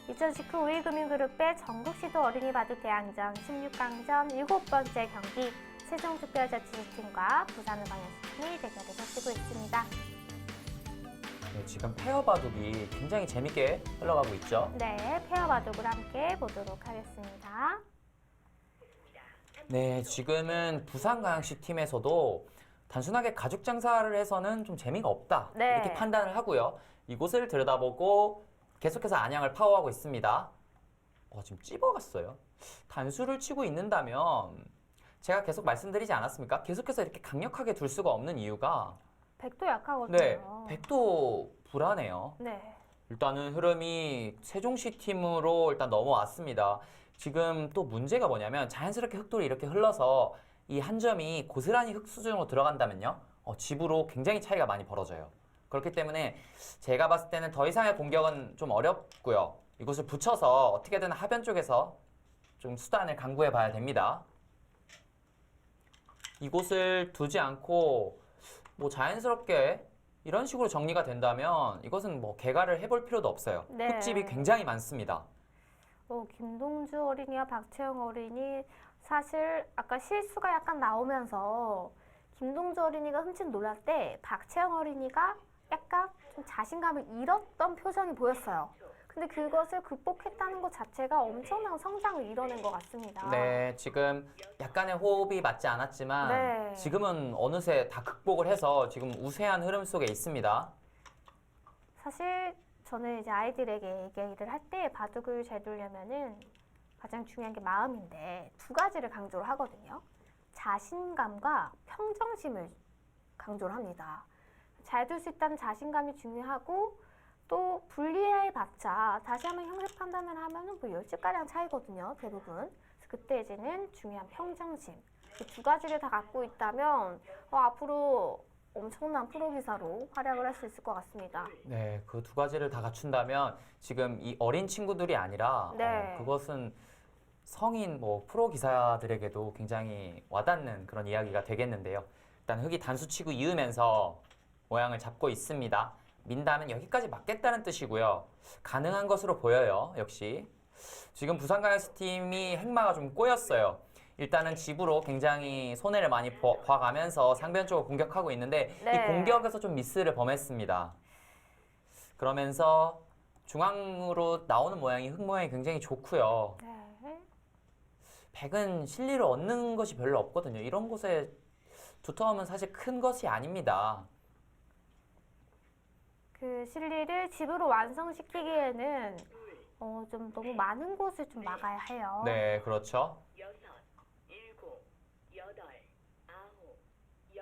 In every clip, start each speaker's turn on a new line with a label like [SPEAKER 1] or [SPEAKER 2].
[SPEAKER 1] 2019 우리금융그룹의 전국시도 어린이 바둑 대항전 16강전 7번째 경기 세종특별자치시팀과 부산의방역시팀이 대결을 펼치고 있습니다.
[SPEAKER 2] 네, 지금 페어 바둑이 굉장히 재밌게 흘러가고 있죠.
[SPEAKER 1] 네, 페어 바둑을 함께 보도록 하겠습니다.
[SPEAKER 2] 네, 지금은 부산광역시 팀에서도 단순하게 가죽 장사를 해서는 좀 재미가 없다.
[SPEAKER 1] 네.
[SPEAKER 2] 이렇게 판단을 하고요. 이곳을 들여다보고 계속해서 안양을 파워하고 있습니다. 지금 찝어갔어요. 단수를 치고 있는다면 제가 계속 말씀드리지 않았습니까? 계속해서 이렇게 강력하게 둘 수가 없는 이유가
[SPEAKER 1] 백도 약하거든요.
[SPEAKER 2] 네, 백도 불안해요.
[SPEAKER 1] 네.
[SPEAKER 2] 일단은 흐름이 세종시 팀으로 일단 넘어왔습니다. 지금 또 문제가 뭐냐면 자연스럽게 흑돌이 이렇게 흘러서 이 한 점이 고스란히 흑 수준으로 들어간다면요. 집으로 굉장히 차이가 많이 벌어져요. 그렇기 때문에 제가 봤을 때는 더 이상의 공격은 좀 어렵고요. 이곳을 붙여서 어떻게든 하변 쪽에서 좀 수단을 강구해 봐야 됩니다. 이곳을 두지 않고 뭐 자연스럽게 이런 식으로 정리가 된다면 이것은 뭐 개가를 해볼 필요도 없어요.
[SPEAKER 1] 네.
[SPEAKER 2] 흙집이 굉장히 많습니다.
[SPEAKER 1] 김동주 어린이와 박채영 어린이 사실 아까 실수가 약간 나오면서 김동주 어린이가 흠칫 놀랄 때 박채영 어린이가 약간 좀 자신감을 잃었던 표정이 보였어요. 근데 그것을 극복했다는 것 자체가 엄청난 성장을 이뤄낸 것 같습니다.
[SPEAKER 2] 네, 지금 약간의 호흡이 맞지 않았지만
[SPEAKER 1] 네.
[SPEAKER 2] 지금은 어느새 다 극복을 해서 지금 우세한 흐름 속에 있습니다.
[SPEAKER 1] 사실 저는 이제 아이들에게 얘기를 할 때 바둑을 잘 두려면은 가장 중요한 게 마음인데 두 가지를 강조를 하거든요. 자신감과 평정심을 강조를 합니다. 잘 둘 수 있다는 자신감이 중요하고 또 불리해봤자 다시 한번 형식 판단을 하면은 뭐 10집 가량 차이거든요. 대부분. 그래서 그때 이제는 중요한 평정심. 이 두 가지를 다 갖고 있다면 앞으로 엄청난 프로기사로 활약을 할 수 있을 것 같습니다.
[SPEAKER 2] 네, 그 두 가지를 다 갖춘다면 지금 이 어린 친구들이 아니라
[SPEAKER 1] 네.
[SPEAKER 2] 그것은 성인 뭐 프로 기사들에게도 굉장히 와닿는 그런 이야기가 되겠는데요. 일단 흙이 단수 치고 이으면서 모양을 잡고 있습니다. 민다면 여기까지 맞겠다는 뜻이고요. 가능한 것으로 보여요. 역시 지금 부산광역시 팀이 행마가 좀 꼬였어요. 일단은 집으로 굉장히 손해를 많이 봐가면서 상변 쪽을 공격하고 있는데
[SPEAKER 1] 네.
[SPEAKER 2] 이 공격에서 좀 미스를 범했습니다. 그러면서 중앙으로 나오는 모양이 흙 모양이 굉장히 좋고요.
[SPEAKER 1] 네.
[SPEAKER 2] 백은 실리를 얻는 것이 별로 없거든요. 이런 곳에 두터움은 사실 큰 것이 아닙니다.
[SPEAKER 1] 그 실리를 집으로 완성시키기에는 좀 너무 많은 곳을 좀 막아야 해요.
[SPEAKER 2] 네, 그렇죠.
[SPEAKER 3] 6, 7, 8, 9, 10.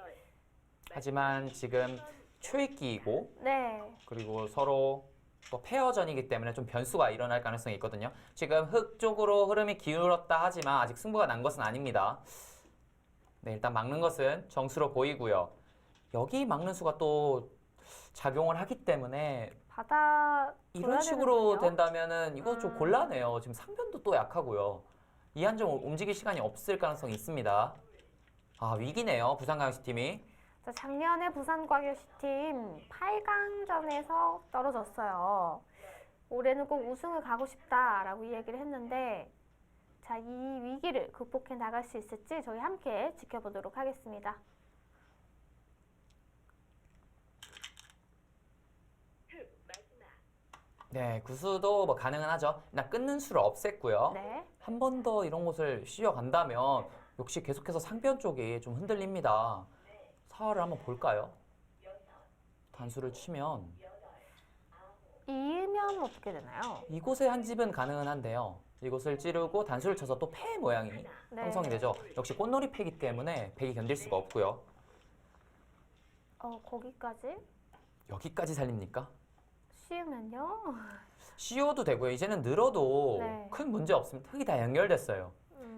[SPEAKER 2] 하지만 지금 초읽기이고
[SPEAKER 1] 네.
[SPEAKER 2] 그리고 서로 또 페어전이기 때문에 좀 변수가 일어날 가능성이 있거든요. 지금 흙 쪽으로 흐름이 기울었다 하지만 아직 승부가 난 것은 아닙니다. 네, 일단 막는 것은 정수로 보이고요. 여기 막는 수가 또 작용을 하기 때문에
[SPEAKER 1] 받아
[SPEAKER 2] 이런 식으로 된다면은 이거 좀 곤란해요. 지금 상변도 또 약하고요. 이 한 점 움직일 시간이 없을 가능성이 있습니다. 위기네요. 부산광역시 팀이.
[SPEAKER 1] 자, 작년에 부산광역시 팀 8강전에서 떨어졌어요. 올해는 꼭 우승을 가고 싶다라고 이야기를 했는데 자, 이 위기를 극복해 나갈 수 있을지 저희 함께 지켜보도록 하겠습니다.
[SPEAKER 2] 네, 구수도 뭐 가능은 하죠. 일단 끊는 수를 없앴고요.
[SPEAKER 1] 네.
[SPEAKER 2] 한 번 더 이런 곳을 씌워간다면 역시 계속해서 상변 쪽이 좀 흔들립니다. 사활을 한번 볼까요? 단수를 치면
[SPEAKER 1] 이으면 어떻게 되나요?
[SPEAKER 2] 이곳에 한 집은 가능은 한데요. 이곳을 찌르고 단수를 쳐서 또 패 모양이
[SPEAKER 1] 네.
[SPEAKER 2] 형성이 되죠. 역시 꽃놀이 패기 때문에 백이 견딜 수가 없고요.
[SPEAKER 1] 거기까지
[SPEAKER 2] 여기까지 살립니까?
[SPEAKER 1] 씌우면요.
[SPEAKER 2] 씌워도 되고요. 이제는 늘어도
[SPEAKER 1] 네.
[SPEAKER 2] 큰 문제 없습니다. 흙이 다 연결됐어요.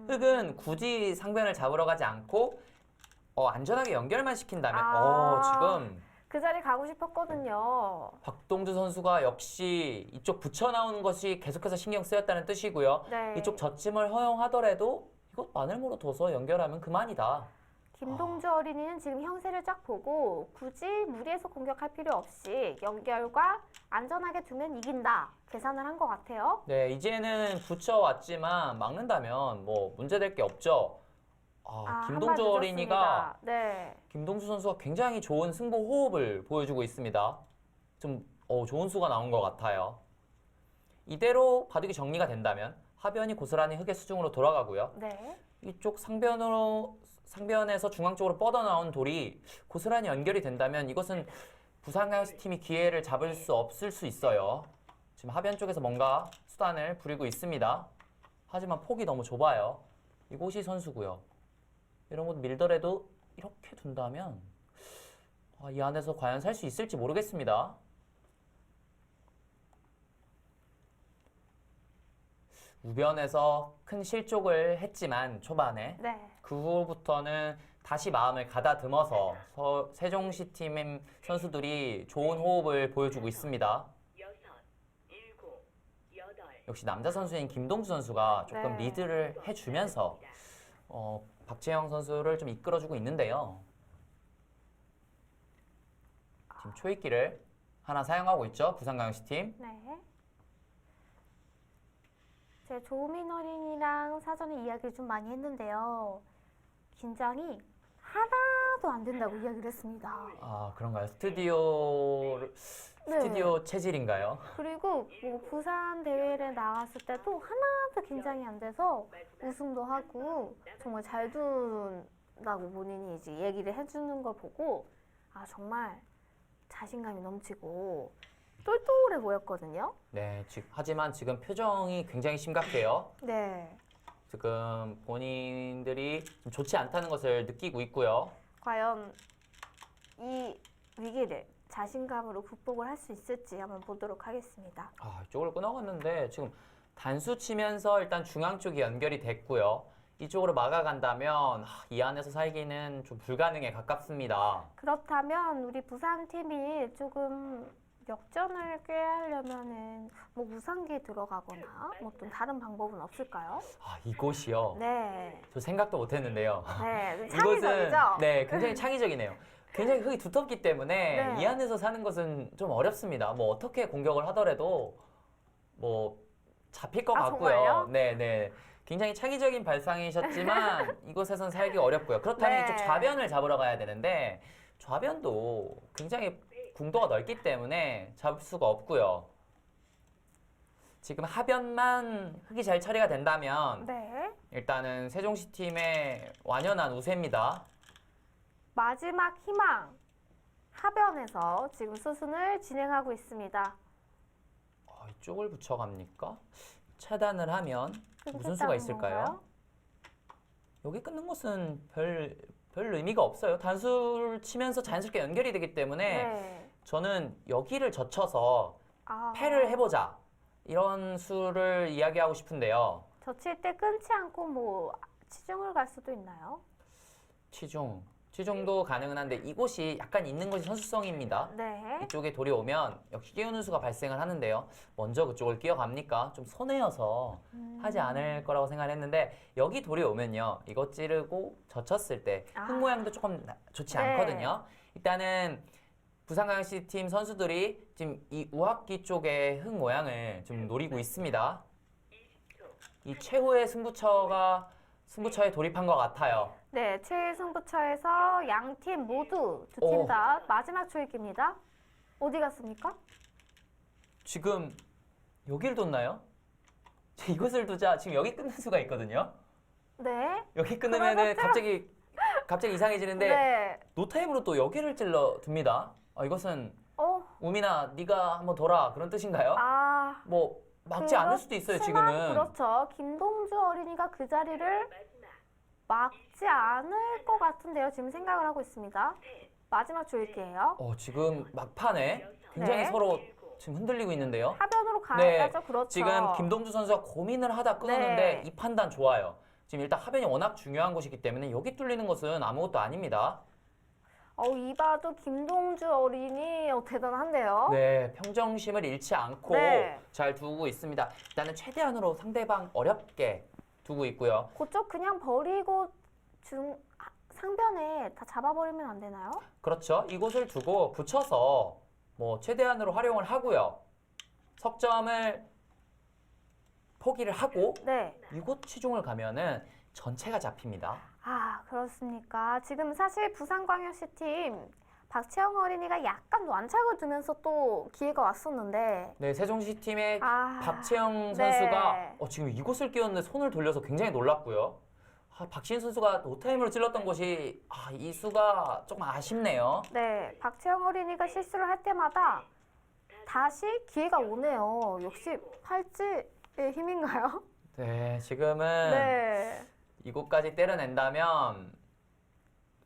[SPEAKER 2] 흙은 굳이 상변을 잡으러 가지 않고 안전하게 연결만 시킨다면 지금
[SPEAKER 1] 그 자리 가고 싶었거든요.
[SPEAKER 2] 박동주 선수가 역시 이쪽 붙여 나오는 것이 계속해서 신경 쓰였다는 뜻이고요.
[SPEAKER 1] 네.
[SPEAKER 2] 이쪽 젖짐을 허용하더라도 이것 마늘모로 둬서 연결하면 그만이다.
[SPEAKER 1] 김동주 어린이는 지금 형세를 쫙 보고 굳이 무리해서 공격할 필요 없이 연결과 안전하게 두면 이긴다 계산을 한 것 같아요.
[SPEAKER 2] 네, 이제는 붙여왔지만 막는다면 뭐 문제될 게 없죠.
[SPEAKER 1] 한
[SPEAKER 2] 김동주
[SPEAKER 1] 발
[SPEAKER 2] 어린이가
[SPEAKER 1] 늦었습니다. 네.
[SPEAKER 2] 김동주 선수가 굉장히 좋은 승부 호흡을 보여주고 있습니다. 좀 좋은 수가 나온 것 같아요. 이대로 바둑이 정리가 된다면 하변이 고스란히 흑의 수중으로 돌아가고요.
[SPEAKER 1] 네.
[SPEAKER 2] 이쪽 상변에서 중앙 쪽으로 뻗어나온 돌이 고스란히 연결이 된다면 이것은 부산강시 팀이 기회를 잡을 수 없을 수 있어요. 지금 하변 쪽에서 뭔가 수단을 부리고 있습니다. 하지만 폭이 너무 좁아요. 이곳이 선수고요. 이런 곳 밀더라도 이렇게 둔다면 이 안에서 과연 살 수 있을지 모르겠습니다. 우변에서 큰 실족을 했지만 초반에
[SPEAKER 1] 네.
[SPEAKER 2] 그 후부터는 다시 마음을 가다듬어서 세종시 팀 선수들이 좋은 호흡을 보여주고 있습니다.
[SPEAKER 3] 6, 7, 8.
[SPEAKER 2] 역시 남자 선수인 김동주 선수가 조금
[SPEAKER 1] 네.
[SPEAKER 2] 리드를 해주면서 박재영 선수를 좀 이끌어주고 있는데요. 지금 초입기를 하나 사용하고 있죠, 부산광역시 팀.
[SPEAKER 1] 네. 제 조민 어린이랑 사전에 이야기를 좀 많이 했는데요. 긴장이 하나도 안 된다고 이야기를 했습니다.
[SPEAKER 2] 그런가요? 스튜디오
[SPEAKER 1] 네.
[SPEAKER 2] 체질인가요?
[SPEAKER 1] 그리고 뭐 부산 대회를 나갔을 때도 하나도 긴장이 안 돼서 우승도 하고 정말 잘 둔다고 본인이 이제 얘기를 해주는 거 보고 정말 자신감이 넘치고 똘똘해 보였거든요.
[SPEAKER 2] 네, 하지만 지금 표정이 굉장히 심각해요.
[SPEAKER 1] 네.
[SPEAKER 2] 지금 본인들이 좀 좋지 않다는 것을 느끼고 있고요.
[SPEAKER 1] 과연 이 위기를 자신감으로 극복을 할 수 있을지 한번 보도록 하겠습니다.
[SPEAKER 2] 이쪽으로 끊어갔는데 지금 단수 치면서 일단 중앙 쪽이 연결이 됐고요. 이쪽으로 막아간다면 이 안에서 살기는 좀 불가능에 가깝습니다.
[SPEAKER 1] 그렇다면 우리 부산 팀이 조금 역전을 꾀하려면은 뭐 무상기 들어가거나 뭐 또 다른 방법은 없을까요?
[SPEAKER 2] 이곳이요.
[SPEAKER 1] 네.
[SPEAKER 2] 저 생각도 못했는데요.
[SPEAKER 1] 네.
[SPEAKER 2] 이곳은
[SPEAKER 1] 창의적이죠?
[SPEAKER 2] 네, 굉장히 창의적이네요. 굉장히 흙이 두텁기 때문에
[SPEAKER 1] 네.
[SPEAKER 2] 이 안에서 사는 것은 좀 어렵습니다. 뭐 어떻게 공격을 하더라도 뭐 잡힐 것 같고요.
[SPEAKER 1] 정말요?
[SPEAKER 2] 네, 네. 굉장히 창의적인 발상이셨지만 이곳에선 살기 어렵고요. 그렇다면
[SPEAKER 1] 네.
[SPEAKER 2] 이쪽 좌변을 잡으러 가야 되는데 좌변도 굉장히 궁도가 넓기 때문에 잡을 수가 없고요. 지금 하변만 흙이 잘 처리가 된다면
[SPEAKER 1] 네.
[SPEAKER 2] 일단은 세종시 팀의 완연한 우세입니다.
[SPEAKER 1] 마지막 희망 하변에서 지금 수순을 진행하고 있습니다.
[SPEAKER 2] 이쪽을 붙여갑니까? 차단을 하면 무슨 수가
[SPEAKER 1] 끝났다는
[SPEAKER 2] 있을까요?
[SPEAKER 1] 건가요?
[SPEAKER 2] 여기 끊는 것은 별 의미가 없어요. 단수를 치면서 자연스럽게 연결이 되기 때문에
[SPEAKER 1] 네.
[SPEAKER 2] 저는 여기를 젖혀서
[SPEAKER 1] 아,
[SPEAKER 2] 패를 해보자 이런 수를 이야기하고 싶은데요.
[SPEAKER 1] 젖힐 때 끊지 않고 뭐 치중을 갈 수도 있나요?
[SPEAKER 2] 치중도 가능은 한데 이곳이 약간 있는 것이 선수성입니다.
[SPEAKER 1] 네.
[SPEAKER 2] 이쪽에 돌이 오면 역시 끼우는 수가 발생을 하는데요. 먼저 그쪽을 끼어갑니까? 좀 손해여서 하지 않을 거라고 생각했는데 여기 돌이 오면요. 이거 찌르고 젖혔을 때 흙 모양도 조금 좋지
[SPEAKER 1] 네.
[SPEAKER 2] 않거든요. 일단은 부산광역시 팀 선수들이 지금 이 우합기 쪽의 흙 모양을 좀 노리고 있습니다. 이 최후의 승부처에 돌입한 것 같아요.
[SPEAKER 1] 네, 최승부처에서 양 팀 모두 두 팀
[SPEAKER 2] 오.
[SPEAKER 1] 다 마지막 초읽기입니다. 어디 갔습니까?
[SPEAKER 2] 지금 여기를 뒀나요? 이것을 두자 지금 여기 끊는 수가 있거든요.
[SPEAKER 1] 네.
[SPEAKER 2] 여기 끊으면은
[SPEAKER 1] 그러고
[SPEAKER 2] 갑자기 이상해지는데
[SPEAKER 1] 네.
[SPEAKER 2] 노타임으로 또 여기를 찔러 둡니다. 이것은 우민아 네가 한번 둬라 그런 뜻인가요? 뭐 막지 않을 수도 있어요
[SPEAKER 1] 그렇지만
[SPEAKER 2] 지금은.
[SPEAKER 1] 그렇죠. 김동주 어린이가 그 자리를 막지 않을 것 같은데요. 지금 생각을 하고 있습니다. 마지막 조읽기예요.
[SPEAKER 2] 지금 막판에 굉장히
[SPEAKER 1] 네.
[SPEAKER 2] 서로 지금 흔들리고 있는데요.
[SPEAKER 1] 하변으로
[SPEAKER 2] 네,
[SPEAKER 1] 가야죠. 그렇죠.
[SPEAKER 2] 지금 김동주 선수가 고민을 하다 끊었는데
[SPEAKER 1] 네.
[SPEAKER 2] 이 판단 좋아요. 지금 일단 하변이 워낙 중요한 곳이기 때문에 여기 뚫리는 것은 아무것도 아닙니다.
[SPEAKER 1] 이봐도 김동주 어린이 대단한데요.
[SPEAKER 2] 네, 평정심을 잃지 않고
[SPEAKER 1] 네.
[SPEAKER 2] 잘 두고 있습니다. 일단은 최대한으로 상대방 어렵게 두고 있고요.
[SPEAKER 1] 그쪽 그냥 버리고 상변에 다 잡아버리면 안 되나요?
[SPEAKER 2] 그렇죠. 이곳을 두고 붙여서 뭐 최대한으로 활용을 하고요. 석점을 포기를 하고
[SPEAKER 1] 네.
[SPEAKER 2] 이곳 치중을 가면은 전체가 잡힙니다.
[SPEAKER 1] 아, 그렇습니까? 지금 사실 부산광역시 팀 박채영 어린이가 약간 완착을 두면서 또 기회가 왔었는데
[SPEAKER 2] 네, 세종시 팀의
[SPEAKER 1] 아,
[SPEAKER 2] 박채영
[SPEAKER 1] 네.
[SPEAKER 2] 선수가 지금 이곳을 끼웠는데 손을 돌려서 굉장히 놀랐고요. 박시인 선수가 노타임으로 찔렀던 곳이 이 수가 조금 아쉽네요.
[SPEAKER 1] 네, 박채영 어린이가 실수를 할 때마다 다시 기회가 오네요. 역시 팔찌의 힘인가요?
[SPEAKER 2] 네, 지금은
[SPEAKER 1] 네.
[SPEAKER 2] 이곳까지 때려낸다면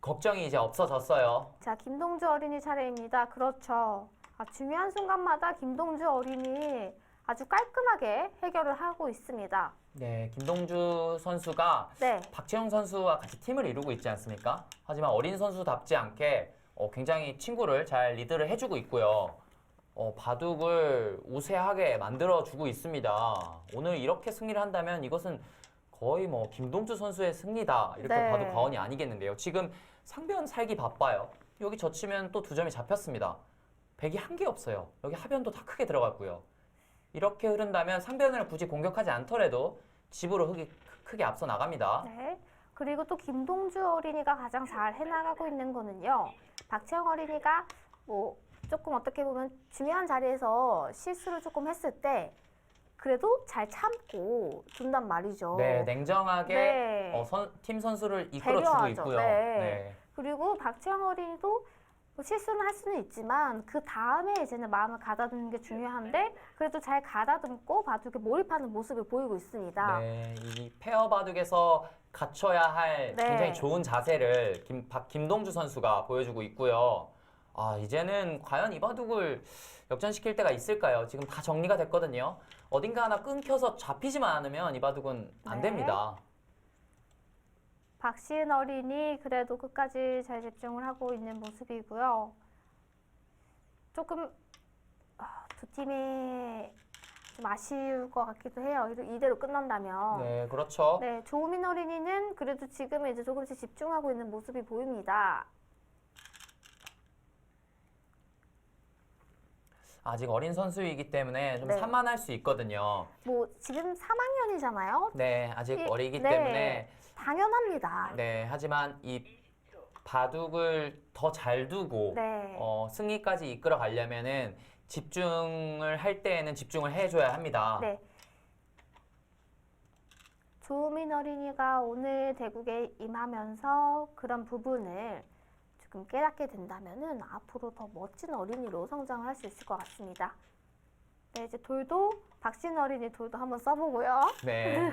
[SPEAKER 2] 걱정이 이제 없어졌어요.
[SPEAKER 1] 자, 김동주 어린이 차례입니다. 그렇죠. 중요한 순간마다 김동주 어린이 아주 깔끔하게 해결을 하고 있습니다.
[SPEAKER 2] 네, 김동주 선수가
[SPEAKER 1] 네,
[SPEAKER 2] 박채영 선수와 같이 팀을 이루고 있지 않습니까? 하지만 어린 선수답지 않게 굉장히 친구를 잘 리드를 해주고 있고요. 바둑을 우세하게 만들어주고 있습니다. 오늘 이렇게 승리를 한다면 이것은 거의 뭐 김동주 선수의 승리다 이렇게
[SPEAKER 1] 네.
[SPEAKER 2] 봐도 과언이 아니겠는데요. 지금 상변 살기 바빠요. 여기 젖히면 또 2점이 잡혔습니다. 백이 한 개 없어요. 여기 하변도 다 크게 들어갔고요. 이렇게 흐른다면 상변을 굳이 공격하지 않더라도 집으로 흙이 크게 앞서 나갑니다.
[SPEAKER 1] 네. 그리고 또 김동주 어린이가 가장 잘 해나가고 있는 거는요. 박채영 어린이가 뭐 조금 어떻게 보면 중요한 자리에서 실수를 조금 했을 때 그래도 잘 참고 준단 말이죠.
[SPEAKER 2] 네, 냉정하게
[SPEAKER 1] 네.
[SPEAKER 2] 팀 선수를 이끌어주고
[SPEAKER 1] 배려하죠.
[SPEAKER 2] 있고요.
[SPEAKER 1] 네.
[SPEAKER 2] 네.
[SPEAKER 1] 그리고 박채영 어린이도 뭐 실수는 할 수는 있지만 그 다음에 이제는 마음을 가다듬는 게 중요한데 그래도 잘 가다듬고 바둑에 몰입하는 모습을 보이고 있습니다.
[SPEAKER 2] 네, 이 페어 바둑에서 갖춰야 할
[SPEAKER 1] 네.
[SPEAKER 2] 굉장히 좋은 자세를 김동주 선수가 보여주고 있고요. 이제는 과연 이 바둑을 역전시킬 때가 있을까요? 지금 다 정리가 됐거든요. 어딘가 하나 끊겨서 잡히지만 않으면 이 바둑은 안
[SPEAKER 1] 네.
[SPEAKER 2] 됩니다.
[SPEAKER 1] 박시은 어린이 그래도 끝까지 잘 집중을 하고 있는 모습이고요. 조금 두 팀이 좀 아쉬울 것 같기도 해요. 이대로 끝난다면.
[SPEAKER 2] 네, 그렇죠.
[SPEAKER 1] 네, 조우민 어린이는 그래도 지금 이제 조금씩 집중하고 있는 모습이 보입니다.
[SPEAKER 2] 아직 어린 선수이기 때문에 좀
[SPEAKER 1] 네.
[SPEAKER 2] 산만할 수 있거든요.
[SPEAKER 1] 뭐 지금 3학년이잖아요.
[SPEAKER 2] 네, 아직 어리기
[SPEAKER 1] 네.
[SPEAKER 2] 때문에
[SPEAKER 1] 당연합니다.
[SPEAKER 2] 네, 하지만 이 바둑을 더 잘 두고
[SPEAKER 1] 네.
[SPEAKER 2] 승리까지 이끌어 가려면은 집중을 할 때에는 집중을 해줘야 합니다.
[SPEAKER 1] 네. 조우민 어린이가 오늘 대국에 임하면서 그런 부분을 조금 깨닫게 된다면은 앞으로 더 멋진 어린이로 성장을 할 수 있을 것 같습니다. 네, 이제 돌도 박신 어린이 돌도 한번 써보고요.
[SPEAKER 2] 네.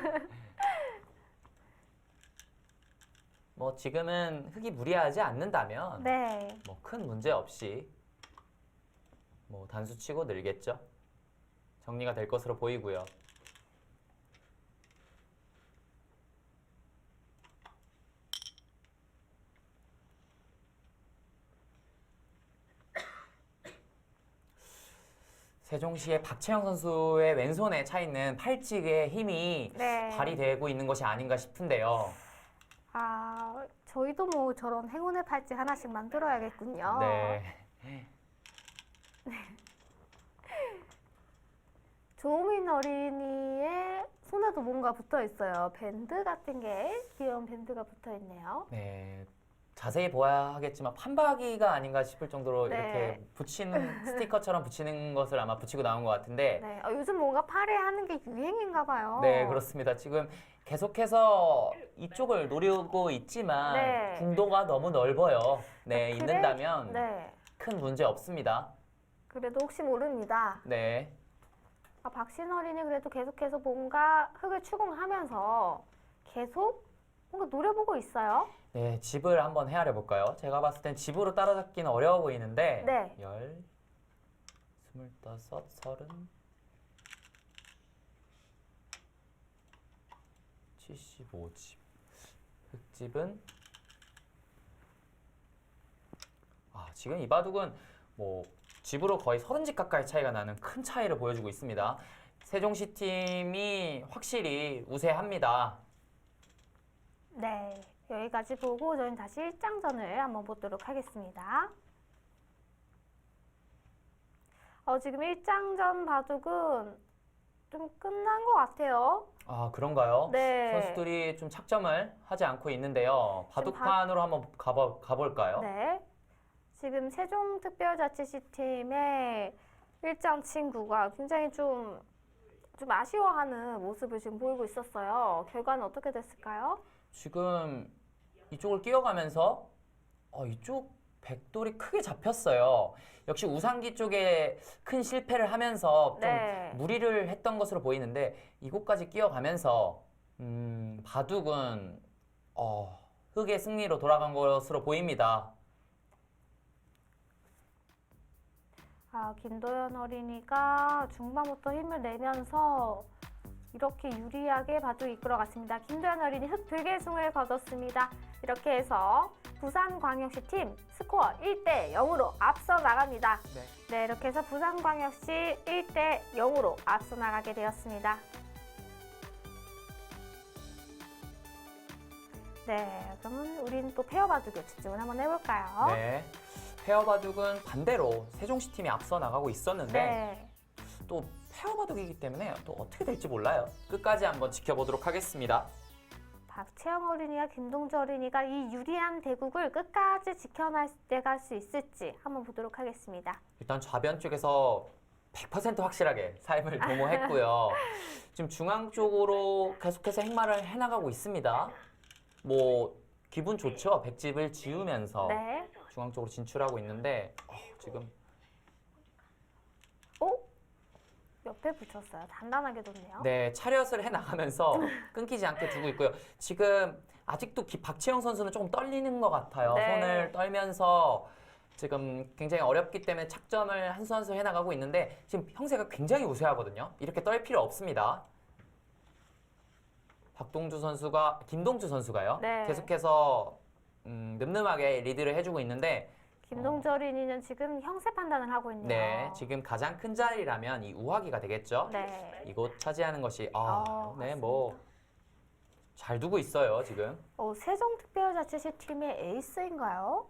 [SPEAKER 2] 뭐 지금은 흙이 무리하지 않는다면
[SPEAKER 1] 네.
[SPEAKER 2] 뭐 큰 문제 없이 뭐 단수 치고 늘겠죠. 정리가 될 것으로 보이고요. 세종시의 박채영 선수의 왼손에 차 있는 팔찌의 힘이
[SPEAKER 1] 네.
[SPEAKER 2] 발휘되고 있는 것이 아닌가 싶은데요.
[SPEAKER 1] 저희도 뭐 저런 행운의 팔찌 하나씩 만들어야겠군요.
[SPEAKER 2] 네.
[SPEAKER 1] 조우민 어린이의 손에도 뭔가 붙어 있어요. 밴드 같은 게 귀여운 밴드가 붙어 있네요.
[SPEAKER 2] 네. 자세히 보아야 하겠지만 판박이가 아닌가 싶을 정도로
[SPEAKER 1] 네.
[SPEAKER 2] 이렇게 붙이는 스티커처럼 붙이는 것을 아마 붙이고 나온 것 같은데
[SPEAKER 1] 네, 요즘 뭔가 팔에 하는 게 유행인가 봐요.
[SPEAKER 2] 네, 그렇습니다. 지금 계속해서 이쪽을 노리고 있지만
[SPEAKER 1] 네.
[SPEAKER 2] 궁도가 너무 넓어요. 네,
[SPEAKER 1] 그래?
[SPEAKER 2] 있는다면
[SPEAKER 1] 네,
[SPEAKER 2] 큰 문제 없습니다.
[SPEAKER 1] 그래도 혹시 모릅니다.
[SPEAKER 2] 네.
[SPEAKER 1] 박신 어린이 그래도 계속해서 뭔가 흙을 추궁하면서 계속 뭔가 노려보고 있어요.
[SPEAKER 2] 네, 집을 한번 헤아려 볼까요? 제가 봤을 땐 집으로 따라잡기는 어려워 보이는데
[SPEAKER 1] 네.
[SPEAKER 2] 10, 25, 30, 75집. 흙집은 지금 이 바둑은 뭐 집으로 거의 30집 가까이 차이가 나는 큰 차이를 보여주고 있습니다. 세종시 팀이 확실히 우세합니다.
[SPEAKER 1] 네, 여기까지 보고 저희는 다시 일장전을 한번 보도록 하겠습니다. 지금 일장전 바둑은 좀 끝난 것 같아요.
[SPEAKER 2] 아, 그런가요?
[SPEAKER 1] 네.
[SPEAKER 2] 선수들이 좀 착점을 하지 않고 있는데요. 바둑판으로 한번 가볼까요?
[SPEAKER 1] 네. 지금 세종특별자치시 팀의 일장 친구가 굉장히 좀 아쉬워하는 모습을 지금 보이고 있었어요. 결과는 어떻게 됐을까요?
[SPEAKER 2] 지금 이쪽을 끼어가면서 이쪽 백돌이 크게 잡혔어요. 역시 우상기 쪽에 큰 실패를 하면서 좀
[SPEAKER 1] 네.
[SPEAKER 2] 무리를 했던 것으로 보이는데 이곳까지 끼어가면서 바둑은 흑의 승리로 돌아간 것으로 보입니다.
[SPEAKER 1] 김도연 어린이가 중반부터 힘을 내면서 이렇게 유리하게 바둑 이끌어갔습니다. 김도연 어린이 흑불개승을 거뒀습니다. 이렇게 해서 부산광역시 팀 스코어 1대 0으로 앞서 나갑니다. 네, 이렇게 해서 부산광역시 1대 0으로 앞서 나가게 되었습니다. 네, 그러면 우리는 또 페어 바둑에 집중을 한번 해볼까요?
[SPEAKER 2] 네. 페어 바둑은 반대로 세종시 팀이 앞서 나가고 있었는데
[SPEAKER 1] 네.
[SPEAKER 2] 또 페어 바둑이기 때문에 또 어떻게 될지 몰라요. 끝까지 한번 지켜보도록 하겠습니다.
[SPEAKER 1] 박채영 어린이와 김동주 어린이가 이 유리한 대국을 끝까지 지켜나갈 수 있을지 한번 보도록 하겠습니다.
[SPEAKER 2] 일단 좌변 쪽에서 100% 확실하게 삶을 도모했고요. 지금 중앙 쪽으로 계속해서 행마를 해나가고 있습니다. 뭐 기분 좋죠. 백집을 지우면서
[SPEAKER 1] 네.
[SPEAKER 2] 중앙 쪽으로 진출하고 있는데 지금
[SPEAKER 1] 옆에 붙였어요. 단단하게 뒀네요.
[SPEAKER 2] 네, 차렷을 해나가면서 끊기지 않게 두고 있고요. 지금 아직도 박채영 선수는 조금 떨리는 것 같아요.
[SPEAKER 1] 네.
[SPEAKER 2] 손을 떨면서 지금 굉장히 어렵기 때문에 착점을 한 수 한 수 해나가고 있는데 지금 형세가 굉장히 우세하거든요. 이렇게 떨 필요 없습니다. 김동주 선수가요.
[SPEAKER 1] 네.
[SPEAKER 2] 계속해서 늠름하게 리드를 해주고 있는데
[SPEAKER 1] 김동주 어린이는 지금 형세 판단을 하고 있네요.
[SPEAKER 2] 네, 지금 가장 큰 자리라면 이 우하기가 되겠죠.
[SPEAKER 1] 네.
[SPEAKER 2] 이곳 차지하는 것이 네,
[SPEAKER 1] 맞습니다.
[SPEAKER 2] 뭐 잘 두고 있어요, 지금.
[SPEAKER 1] 세종특별자치시 팀의 에이스인가요?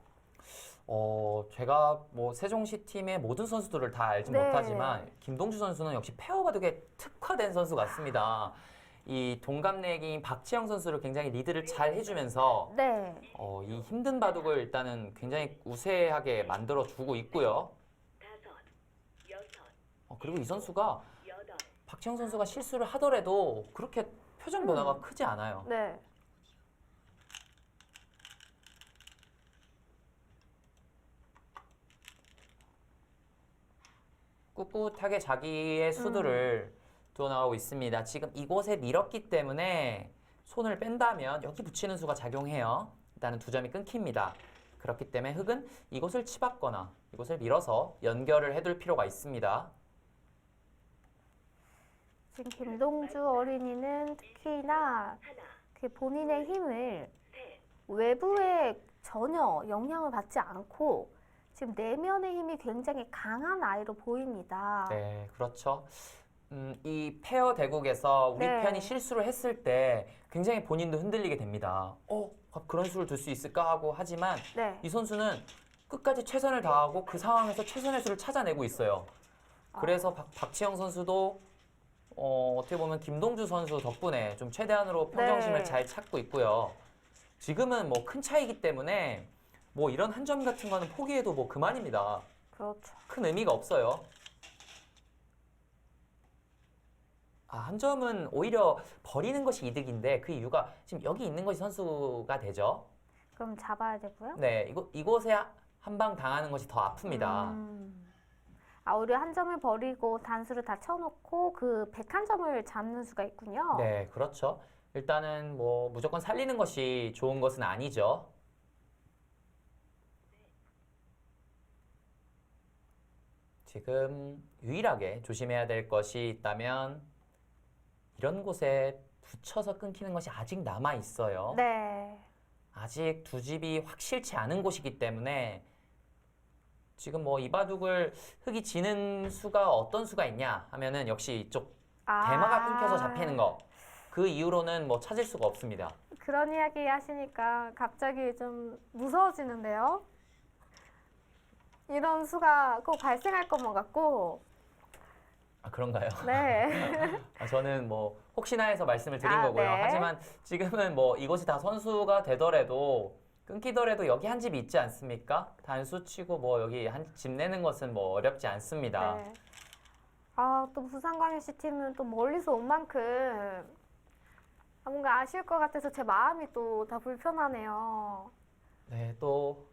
[SPEAKER 2] 제가 뭐 세종시 팀의 모든 선수들을 다 알지
[SPEAKER 1] 네.
[SPEAKER 2] 못하지만 김동주 선수는 역시 페어 바둑에 특화된 선수 같습니다. 이 동갑내기인 박지영 선수를 굉장히 리드를 잘 해주면서
[SPEAKER 1] 네.
[SPEAKER 2] 이 힘든 바둑을 일단은 굉장히 우세하게 만들어 주고 있고요.
[SPEAKER 3] 다섯, 여섯,
[SPEAKER 2] 그리고 이 선수가
[SPEAKER 3] 여덟,
[SPEAKER 2] 박지영 선수가 실수를 하더라도 그렇게 표정 변화가 크지 않아요.
[SPEAKER 1] 네.
[SPEAKER 2] 꿋꿋하게 자기의 수들을 두어나가고 있습니다. 지금 이곳에 밀었기 때문에 손을 뺀다면 여기 붙이는 수가 작용해요. 일단은 두 점이 끊깁니다. 그렇기 때문에 흑은 이곳을 치받거나 이곳을 밀어서 연결을 해둘 필요가 있습니다.
[SPEAKER 1] 지금 김동주 어린이는 특히나
[SPEAKER 3] 하나,
[SPEAKER 1] 그 본인의 힘을
[SPEAKER 3] 셋,
[SPEAKER 1] 외부에 전혀 영향을 받지 않고 지금 내면의 힘이 굉장히 강한 아이로 보입니다.
[SPEAKER 2] 네, 그렇죠. 이 페어 대국에서 우리
[SPEAKER 1] 네.
[SPEAKER 2] 편이 실수를 했을 때 굉장히 본인도 흔들리게 됩니다. 그런 수를 둘 수 있을까 하고 하지만
[SPEAKER 1] 네.
[SPEAKER 2] 이 선수는 끝까지 최선을 다하고 그 상황에서 최선의 수를 찾아내고 있어요. 그래서 박지영 선수도 어떻게 보면 김동주 선수 덕분에 좀 최대한으로 평정심을
[SPEAKER 1] 네.
[SPEAKER 2] 잘 찾고 있고요. 지금은 뭐 큰 차이기 때문에 뭐 이런 한 점 같은 거는 포기해도 뭐 그만입니다.
[SPEAKER 1] 그렇죠.
[SPEAKER 2] 큰 의미가 없어요. 한 점은 오히려 버리는 것이 이득인데 그 이유가 지금 여기 있는 것이 선수가 되죠.
[SPEAKER 1] 그럼 잡아야 되고요.
[SPEAKER 2] 네, 이곳에 한 방 당하는 것이 더 아픕니다.
[SPEAKER 1] 오히려 한 점을 버리고 단수를 다 쳐놓고 그 101점을 잡는 수가 있군요.
[SPEAKER 2] 네, 그렇죠. 일단은 뭐 무조건 살리는 것이 좋은 것은 아니죠. 지금 유일하게 조심해야 될 것이 있다면 이런 곳에 붙여서 끊기는 것이 아직 남아 있어요.
[SPEAKER 1] 네.
[SPEAKER 2] 아직 두 집이 확실치 않은 곳이기 때문에 지금 뭐 이 바둑을 흑이 지는 수가 어떤 수가 있냐 하면은 역시 이쪽 대마가 끊겨서 잡히는 거. 그 이후로는 뭐 찾을 수가 없습니다.
[SPEAKER 1] 그런 이야기 하시니까 갑자기 좀 무서워지는데요. 이런 수가 꼭 발생할 것만 같고,
[SPEAKER 2] 아, 그런가요?
[SPEAKER 1] 네.
[SPEAKER 2] 저는 뭐 혹시나 해서 말씀을 드린
[SPEAKER 1] 아,
[SPEAKER 2] 거고요.
[SPEAKER 1] 네.
[SPEAKER 2] 하지만 지금은 뭐 이곳이 다 선수가 되더라도 끊기더라도 여기 한 집이 있지 않습니까? 단수 치고 뭐 여기 한 집 내는 것은 뭐 어렵지 않습니다.
[SPEAKER 1] 네. 아, 또 부산광역시 팀은 또 멀리서 온 만큼 뭔가 아쉬울 것 같아서 제 마음이 또 다 불편하네요.
[SPEAKER 2] 네, 또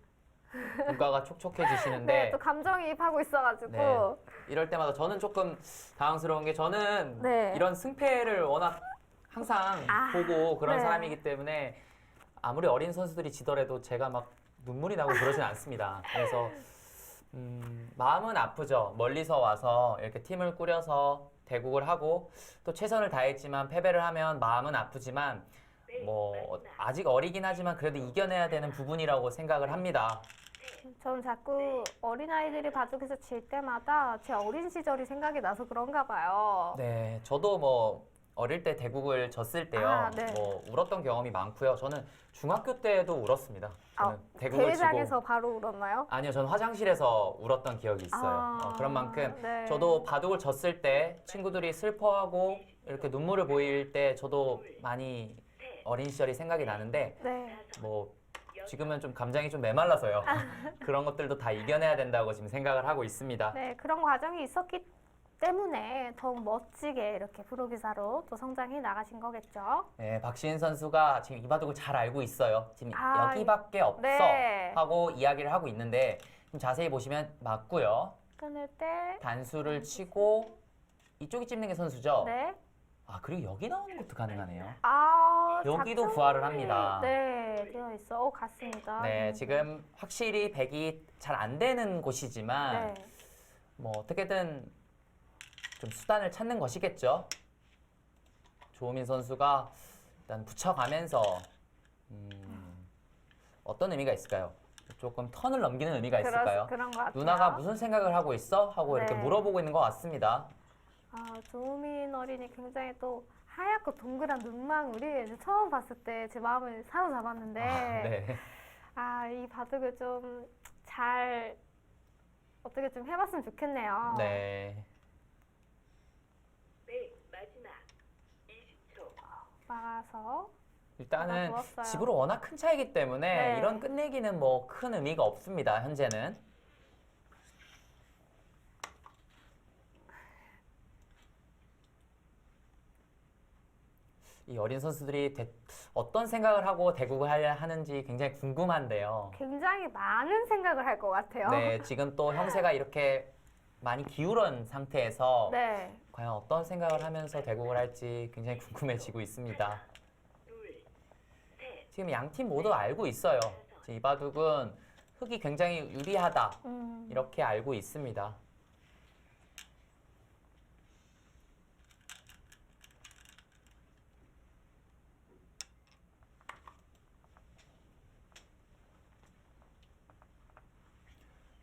[SPEAKER 2] 눈가가 촉촉해지시는데
[SPEAKER 1] 네, 또 감정이입하고 있어가지고.
[SPEAKER 2] 네. 이럴 때마다 저는 조금 당황스러운 게 저는
[SPEAKER 1] 네.
[SPEAKER 2] 이런 승패를 워낙 항상
[SPEAKER 1] 아,
[SPEAKER 2] 보고 그런
[SPEAKER 1] 네.
[SPEAKER 2] 사람이기 때문에 아무리 어린 선수들이 지더라도 제가 막 눈물이 나고 그러진 않습니다. 그래서 마음은 아프죠. 멀리서 와서 이렇게 팀을 꾸려서 대국을 하고 또 최선을 다했지만 패배를 하면 마음은 아프지만 뭐 아직 어리긴 하지만 그래도 이겨내야 되는 부분이라고 생각을 합니다.
[SPEAKER 1] 전 자꾸 어린아이들이 바둑에서 질 때마다 제 어린 시절이 생각이 나서 그런가 봐요.
[SPEAKER 2] 네, 저도 뭐 어릴 때 대국을 졌을 때요.
[SPEAKER 1] 아, 네.
[SPEAKER 2] 뭐 울었던 경험이 많고요. 저는 중학교 때도 울었습니다. 저는 대국을
[SPEAKER 1] 대회장에서
[SPEAKER 2] 지고
[SPEAKER 1] 바로 울었나요?
[SPEAKER 2] 아니요, 저는 화장실에서 울었던 기억이 있어요. 그런 만큼
[SPEAKER 1] 네.
[SPEAKER 2] 저도 바둑을 졌을 때 친구들이 슬퍼하고 이렇게 눈물을 보일 때 저도 많이 어린 시절이 생각이 나는데
[SPEAKER 1] 네.
[SPEAKER 2] 뭐 지금은 좀 감정이 좀 메말라서요. 그런 것들도 다 이겨내야 된다고 지금 생각을 하고 있습니다.
[SPEAKER 1] 네, 그런 과정이 있었기 때문에 더욱 멋지게 이렇게 프로기사로 또 성장해 나가신 거겠죠.
[SPEAKER 2] 네, 박시은 선수가 지금 이 바둑을 잘 알고 있어요. 지금
[SPEAKER 1] 아,
[SPEAKER 2] 여기밖에 없어
[SPEAKER 1] 네.
[SPEAKER 2] 하고 이야기를 하고 있는데 좀 자세히 보시면 맞고요.
[SPEAKER 1] 끊을 때,
[SPEAKER 2] 단수를 치고 이쪽이 찝는 게 선수죠.
[SPEAKER 1] 네.
[SPEAKER 2] 아, 그리고 여기 나오는 것도 가능하네요.
[SPEAKER 1] 아,
[SPEAKER 2] 여기도
[SPEAKER 1] 작전이,
[SPEAKER 2] 부활을 합니다.
[SPEAKER 1] 네, 되어 있어. 같습니다.
[SPEAKER 2] 네, 지금 확실히 백이 잘 안 되는 곳이지만
[SPEAKER 1] 네.
[SPEAKER 2] 뭐 어떻게든 좀 수단을 찾는 것이겠죠. 조우민 선수가 일단 붙여가면서 어떤 의미가 있을까요? 조금 턴을 넘기는 의미가 있을까요?
[SPEAKER 1] 그런 것 같아요.
[SPEAKER 2] 누나가 무슨 생각을 하고 있어? 하고 이렇게
[SPEAKER 1] 네.
[SPEAKER 2] 물어보고 있는 것 같습니다.
[SPEAKER 1] 아, 조민 어린이 굉장히 또 하얗고 동그란 눈망울이 이제 처음 봤을 때 제 마음을 사로잡았는데
[SPEAKER 2] 네.
[SPEAKER 1] 이 바둑을 좀 잘 어떻게 좀 해봤으면 좋겠네요.
[SPEAKER 2] 네.
[SPEAKER 3] 네, 마지막 20초.
[SPEAKER 1] 막아서
[SPEAKER 2] 일단은
[SPEAKER 1] 받아두었어요.
[SPEAKER 2] 집으로 워낙 큰 차이기 때문에
[SPEAKER 1] 네.
[SPEAKER 2] 이런 끝내기는 뭐 큰 의미가 없습니다. 현재는. 이 어린 선수들이 어떤 생각을 하고 대국을 하는지 굉장히 궁금한데요.
[SPEAKER 1] 굉장히 많은 생각을 할 것 같아요.
[SPEAKER 2] 네, 지금 또 형세가 이렇게 많이 기울은 상태에서
[SPEAKER 1] 네.
[SPEAKER 2] 과연 어떤 생각을 하면서 대국을 할지 굉장히 궁금해지고 있습니다.
[SPEAKER 3] 둘, 셋,
[SPEAKER 2] 지금 양 팀 모두 알고 있어요. 지금 이 바둑은 흙이 굉장히 유리하다. 이렇게 알고 있습니다.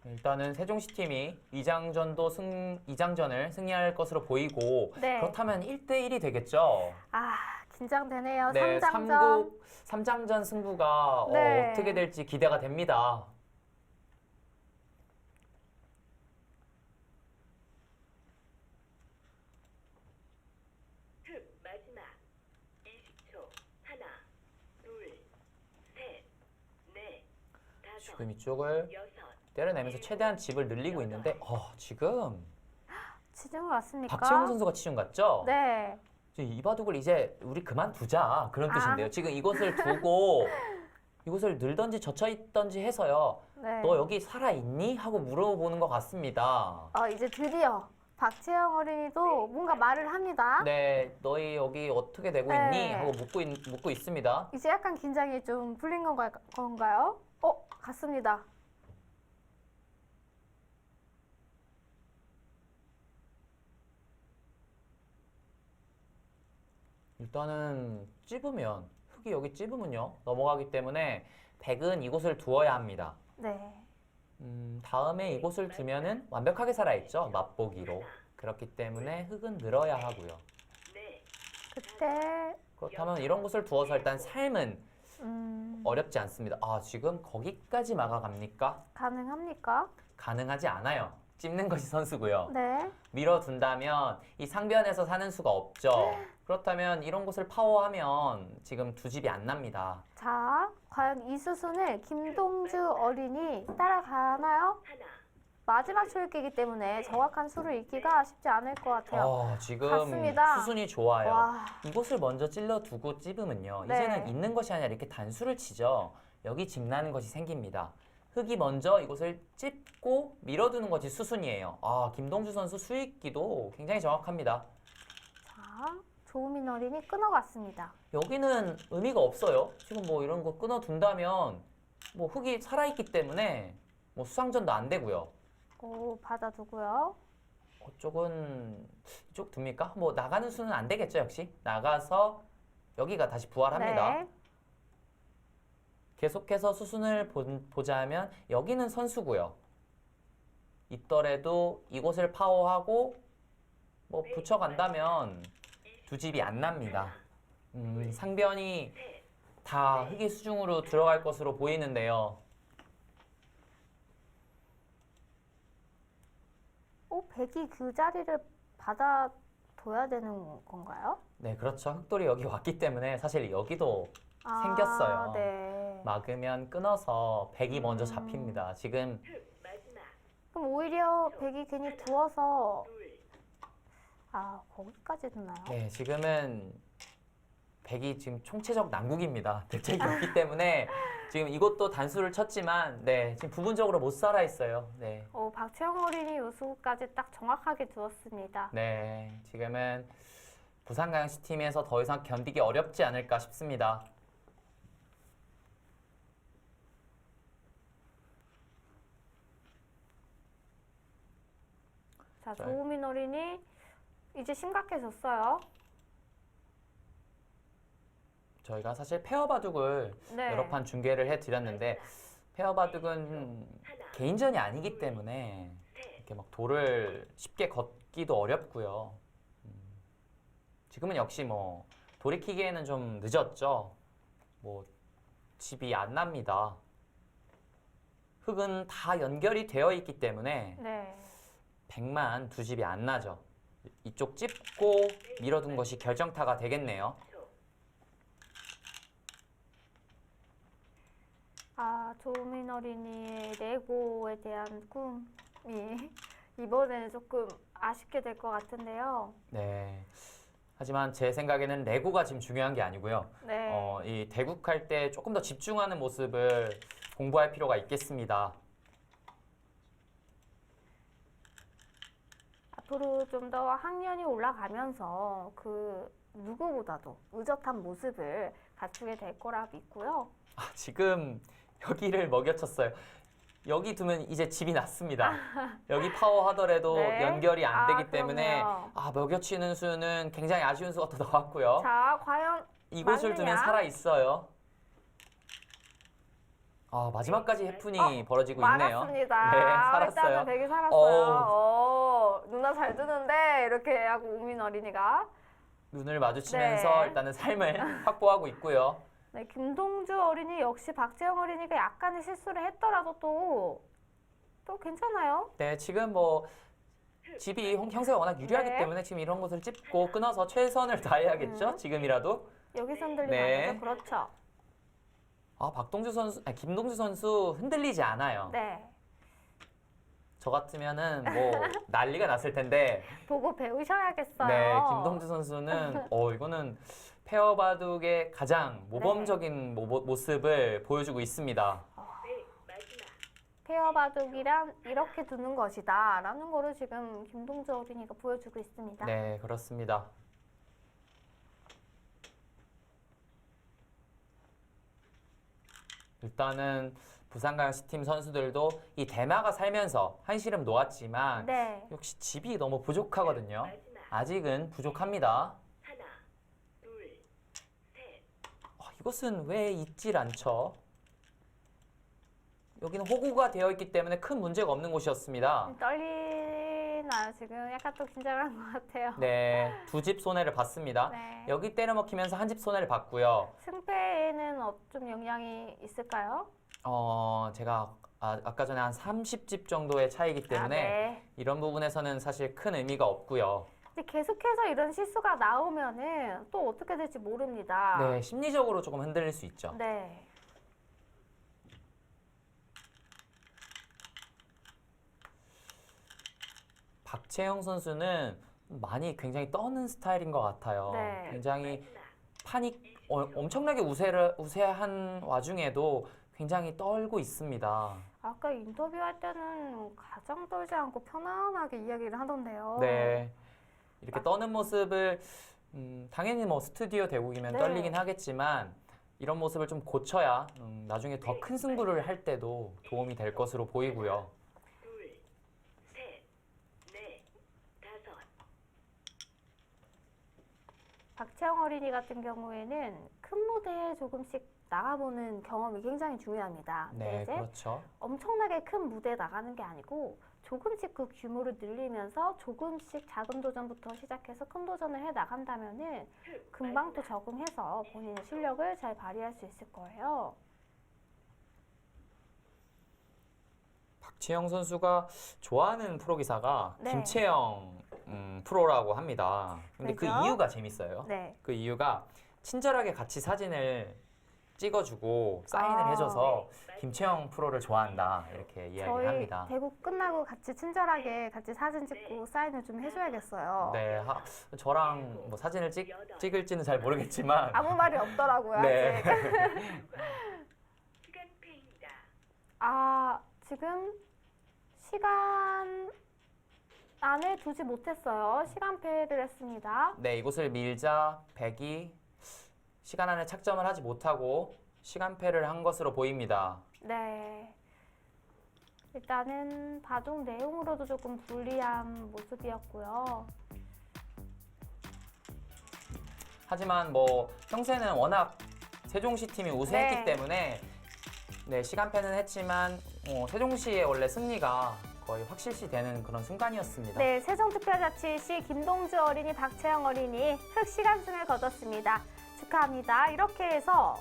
[SPEAKER 2] 일단은 세종시 팀이 이장전을 승리할 것으로 보이고
[SPEAKER 1] 네.
[SPEAKER 2] 그렇다면 1대1이 되겠죠.
[SPEAKER 1] 긴장되네요.
[SPEAKER 2] 네,
[SPEAKER 1] 3장전.
[SPEAKER 2] 3장전 승부가
[SPEAKER 1] 네.
[SPEAKER 2] 어떻게 될지 기대가 됩니다.
[SPEAKER 3] 흑 마지막 20초. 하나, 둘, 셋, 넷, 다섯,
[SPEAKER 2] 지금 이쪽을
[SPEAKER 3] 여섯,
[SPEAKER 2] 때려내면서 최대한 집을 늘리고 있는데 지금
[SPEAKER 1] 치준 것 같습니까?
[SPEAKER 2] 박채웅 선수가 치준 같죠?
[SPEAKER 1] 네.
[SPEAKER 2] 지금 이 바둑을 이제 우리 그만두자 그런
[SPEAKER 1] 아.
[SPEAKER 2] 뜻인데요. 지금 이곳을 두고 이곳을 늘던지 젖혀있던지 해서요.
[SPEAKER 1] 네.
[SPEAKER 2] 너 여기 살아있니? 하고 물어보는 것 같습니다.
[SPEAKER 1] 이제 드디어 박채영 어린이도 뭔가 말을 합니다.
[SPEAKER 2] 네, 너희 여기 어떻게 되고
[SPEAKER 1] 네.
[SPEAKER 2] 있니? 하고 묻고 있습니다.
[SPEAKER 1] 이제 약간 긴장이 좀 풀린 건가요? 같습니다.
[SPEAKER 2] 일단은 찝으면 흙이 여기 찝으면요 넘어가기 때문에 백은 이곳을 두어야 합니다.
[SPEAKER 1] 네.
[SPEAKER 2] 다음에 이곳을 두면은 완벽하게 살아있죠. 맛보기로. 그렇기 때문에 흙은 늘어야 하고요.
[SPEAKER 3] 넷,
[SPEAKER 1] 그때
[SPEAKER 2] 그렇다면 이런 곳을 두어서 일단 삶은 어렵지 않습니다. 아, 지금 거기까지 막아갑니까?
[SPEAKER 1] 가능합니까?
[SPEAKER 2] 가능하지 않아요. 찝는 것이 선수고요.
[SPEAKER 1] 네.
[SPEAKER 2] 밀어둔다면 이 상변에서 사는 수가 없죠. 그렇다면 이런 곳을 파워하면 지금 두 집이 안 납니다.
[SPEAKER 1] 자, 과연 이 수순을 김동주 어린이 따라가나요?
[SPEAKER 3] 하나,
[SPEAKER 1] 마지막 초읽기이기 때문에 정확한 수를 읽기가 쉽지 않을 것 같아요.
[SPEAKER 2] 지금
[SPEAKER 1] 갔습니다.
[SPEAKER 2] 수순이 좋아요.
[SPEAKER 1] 와,
[SPEAKER 2] 이곳을 먼저 찔러두고 찝으면요.
[SPEAKER 1] 네.
[SPEAKER 2] 이제는 있는 것이 아니라 이렇게 단수를 치죠. 여기 집 나는 것이 생깁니다. 흙이 먼저 이곳을 찝고 밀어두는 것이 수순이에요. 김동주 선수 수익기도 굉장히 정확합니다.
[SPEAKER 1] 자, 조우민 어린이 끊어갔습니다.
[SPEAKER 2] 여기는 의미가 없어요. 지금 뭐 이런 거 끊어둔다면 뭐 흙이 살아있기 때문에 뭐 수상전도 안 되고요.
[SPEAKER 1] 오, 받아두고요.
[SPEAKER 2] 이쪽 둡니까? 뭐 나가는 수는 안 되겠죠, 역시. 나가서 여기가 다시 부활합니다.
[SPEAKER 1] 네.
[SPEAKER 2] 계속해서 수순을 보자면 여기는 선수고요. 있더라도 이곳을 파워하고 뭐 붙여간다면 두 집이 안 납니다. 상변이 다 흙의 수중으로 들어갈 것으로 보이는데요.
[SPEAKER 1] 백이 그 자리를 받아둬야 되는 건가요?
[SPEAKER 2] 네, 그렇죠. 흑돌이 여기 왔기 때문에 사실 여기도 생겼어요.
[SPEAKER 1] 네.
[SPEAKER 2] 막으면 끊어서 백이 먼저 잡힙니다. 지금
[SPEAKER 3] 마지막,
[SPEAKER 1] 그럼 오히려 백이 괜히 두어서
[SPEAKER 3] 둘,
[SPEAKER 1] 거기까지 두나요?
[SPEAKER 2] 네, 지금은 백이 지금 총체적 난국입니다. 대책이 없기 때문에 지금 이것도 단수를 쳤지만 네, 지금 부분적으로 못 살아 있어요. 네.
[SPEAKER 1] 박채영 어린이 요수까지 딱 정확하게 두었습니다.
[SPEAKER 2] 네, 지금은 부산광역시 팀에서 더 이상 견디기 어렵지 않을까 싶습니다.
[SPEAKER 1] 자, 조우민 어린이 이제 심각해졌어요.
[SPEAKER 2] 저희가 사실 페어 바둑을
[SPEAKER 1] 네.
[SPEAKER 2] 여러 판 중계를 해드렸는데 페어 바둑은 개인전이 아니기 때문에 이렇게 막 돌을 쉽게 걷기도 어렵고요. 지금은 역시 뭐 돌이키기에는 좀 늦었죠. 뭐 집이 안 납니다. 흙은 다 연결이 되어 있기 때문에
[SPEAKER 1] 네.
[SPEAKER 2] 백만 두 집이 안 나죠. 이쪽 찝고 밀어둔 것이 결정타가 되겠네요.
[SPEAKER 1] 조우민 어린이의 레고에 대한 꿈이 이번에는 조금 아쉽게 될 것 같은데요.
[SPEAKER 2] 네. 하지만 제 생각에는 레고가 지금 중요한 게 아니고요.
[SPEAKER 1] 네.
[SPEAKER 2] 이 대국할 때 조금 더 집중하는 모습을 공부할 필요가 있겠습니다.
[SPEAKER 1] 앞으로 좀 더 학년이 올라가면서 그 누구보다도 의젓한 모습을 갖추게 될 거라 믿고요.
[SPEAKER 2] 지금 여기를 먹여쳤어요. 여기 두면 이제 집이 났습니다. 여기 파워 하더라도
[SPEAKER 1] 네.
[SPEAKER 2] 연결이 안 되기 때문에
[SPEAKER 1] 그럼요.
[SPEAKER 2] 먹여치는 수는 굉장히 아쉬운 수가 더 나왔고요.
[SPEAKER 1] 자, 과연
[SPEAKER 2] 이곳을
[SPEAKER 1] 맞느냐?
[SPEAKER 2] 두면 살아 있어요. 마지막까지 해프닝이 벌어지고 있네요.
[SPEAKER 1] 막았습니다.
[SPEAKER 2] 네, 살았어요.
[SPEAKER 1] 일단은 되게 살았어요. 누나 잘 두는데 이렇게 하고 우민 어린이가
[SPEAKER 2] 눈을 마주치면서
[SPEAKER 1] 네.
[SPEAKER 2] 일단은 삶을 확보하고 있고요.
[SPEAKER 1] 네, 김동주 어린이 역시 박재영 어린이가 약간의 실수를 했더라도 또 괜찮아요.
[SPEAKER 2] 네, 지금 뭐 집이 형세가 워낙 유리하기
[SPEAKER 1] 네.
[SPEAKER 2] 때문에 지금 이런 것을 찝고 끊어서 최선을 다해야겠죠. 지금이라도.
[SPEAKER 1] 여기서 흔들리면
[SPEAKER 2] 네.
[SPEAKER 1] 안 되죠. 그렇죠.
[SPEAKER 2] 김동주 선수 흔들리지 않아요.
[SPEAKER 1] 네.
[SPEAKER 2] 저 같으면은 뭐 난리가 났을 텐데.
[SPEAKER 1] 보고 배우셔야겠어요.
[SPEAKER 2] 네, 김동주 선수는 이거는 페어 바둑의 가장 모범적인 모습을 보여주고 있습니다.
[SPEAKER 3] 네, 마지막,
[SPEAKER 1] 페어 바둑이란 이렇게 두는 것이다 라는 거를 지금 김동주 어린이가 보여주고 있습니다.
[SPEAKER 2] 네, 그렇습니다. 일단은 부산광역시 팀 선수들도 이 대마가 살면서 한시름 놓았지만
[SPEAKER 1] 네.
[SPEAKER 2] 역시 집이 너무 부족하거든요.
[SPEAKER 3] 마지막,
[SPEAKER 2] 아직은 부족합니다.
[SPEAKER 3] 하나, 둘, 셋,
[SPEAKER 2] 이것은 왜 있질 않죠? 여기는 호구가 되어 있기 때문에 큰 문제가 없는 곳이었습니다.
[SPEAKER 1] 떨리나요? 나요. 지금 약간 또 긴장한 것 같아요.
[SPEAKER 2] 네, 두 집 손해를 봤습니다.
[SPEAKER 1] 네.
[SPEAKER 2] 여기 때려 먹히면서 한 집 손해를 봤고요.
[SPEAKER 1] 승패에는 좀 영향이 있을까요?
[SPEAKER 2] 제가 아까 전에 한 30집 정도의 차이기 때문에
[SPEAKER 1] 네.
[SPEAKER 2] 이런 부분에서는 사실 큰 의미가 없고요.
[SPEAKER 1] 근데 계속해서 이런 실수가 나오면은 또 어떻게 될지 모릅니다.
[SPEAKER 2] 네, 심리적으로 조금 흔들릴 수 있죠.
[SPEAKER 1] 네.
[SPEAKER 2] 박채영 선수는 많이 굉장히 떠는 스타일인 것 같아요.
[SPEAKER 1] 네.
[SPEAKER 2] 굉장히
[SPEAKER 3] 마지막.
[SPEAKER 2] 판이 엄청나게 우세한 와중에도 굉장히 떨고 있습니다.
[SPEAKER 1] 아까 인터뷰할 때는 가장 떨지 않고 편안하게 이야기를 하던데요.
[SPEAKER 2] 네. 이렇게 떠는 모습을 당연히 뭐 스튜디오 대국이면
[SPEAKER 1] 네.
[SPEAKER 2] 떨리긴 하겠지만 이런 모습을 좀 고쳐야 나중에 더 큰 승부를 할 때도 도움이 될 것으로 보이고요.
[SPEAKER 3] 둘, 셋, 넷, 다섯.
[SPEAKER 1] 박채영 어린이 같은 경우에는 큰 무대에 조금씩 나가보는 경험이 굉장히 중요합니다. 근데
[SPEAKER 2] 네,
[SPEAKER 1] 이제
[SPEAKER 2] 그렇죠.
[SPEAKER 1] 엄청나게 큰 무대에 나가는 게 아니고 조금씩 그 규모를 늘리면서 조금씩 작은 도전부터 시작해서 큰 도전을 해 나간다면은 금방 또 적응해서 본인의 실력을 잘 발휘할 수 있을 거예요.
[SPEAKER 2] 박채영 선수가 좋아하는 프로 기사가
[SPEAKER 1] 네.
[SPEAKER 2] 김채영 프로라고 합니다. 근데 그
[SPEAKER 1] 왜죠?
[SPEAKER 2] 이유가 재밌어요.
[SPEAKER 1] 네.
[SPEAKER 2] 그 이유가 친절하게 같이 사진을 찍어주고 사인을
[SPEAKER 1] 아.
[SPEAKER 2] 해줘서 김채영 프로를 좋아한다 이렇게 이야기를
[SPEAKER 1] 저희
[SPEAKER 2] 합니다.
[SPEAKER 1] 대구 끝나고 같이 친절하게 같이 사진 찍고 사인을 좀 해줘야겠어요.
[SPEAKER 2] 네, 저랑 뭐 사진을 찍을지는 잘 모르겠지만
[SPEAKER 1] 아무 말이 없더라고요.
[SPEAKER 2] 네.
[SPEAKER 1] 아직.
[SPEAKER 3] 시간패입니다.
[SPEAKER 1] 지금 시간 안에 두지 못했어요. 시간패를 했습니다.
[SPEAKER 2] 네, 이곳을 밀자 100이 시간 안에 착점을 하지 못하고 시간패를 한 것으로 보입니다.
[SPEAKER 1] 네. 일단은 바둑 내용으로도 조금 불리한 모습이었고요.
[SPEAKER 2] 하지만 뭐 평소에는 워낙 세종시 팀이 우세했기
[SPEAKER 1] 네.
[SPEAKER 2] 때문에 네, 시간패는 했지만 세종시의 원래 승리가 거의 확실시 되는 그런 순간이었습니다.
[SPEAKER 1] 네, 세종특별자치시 김동주 어린이, 박채영 어린이 흑시간승을 거뒀습니다. 축하합니다. 이렇게 해서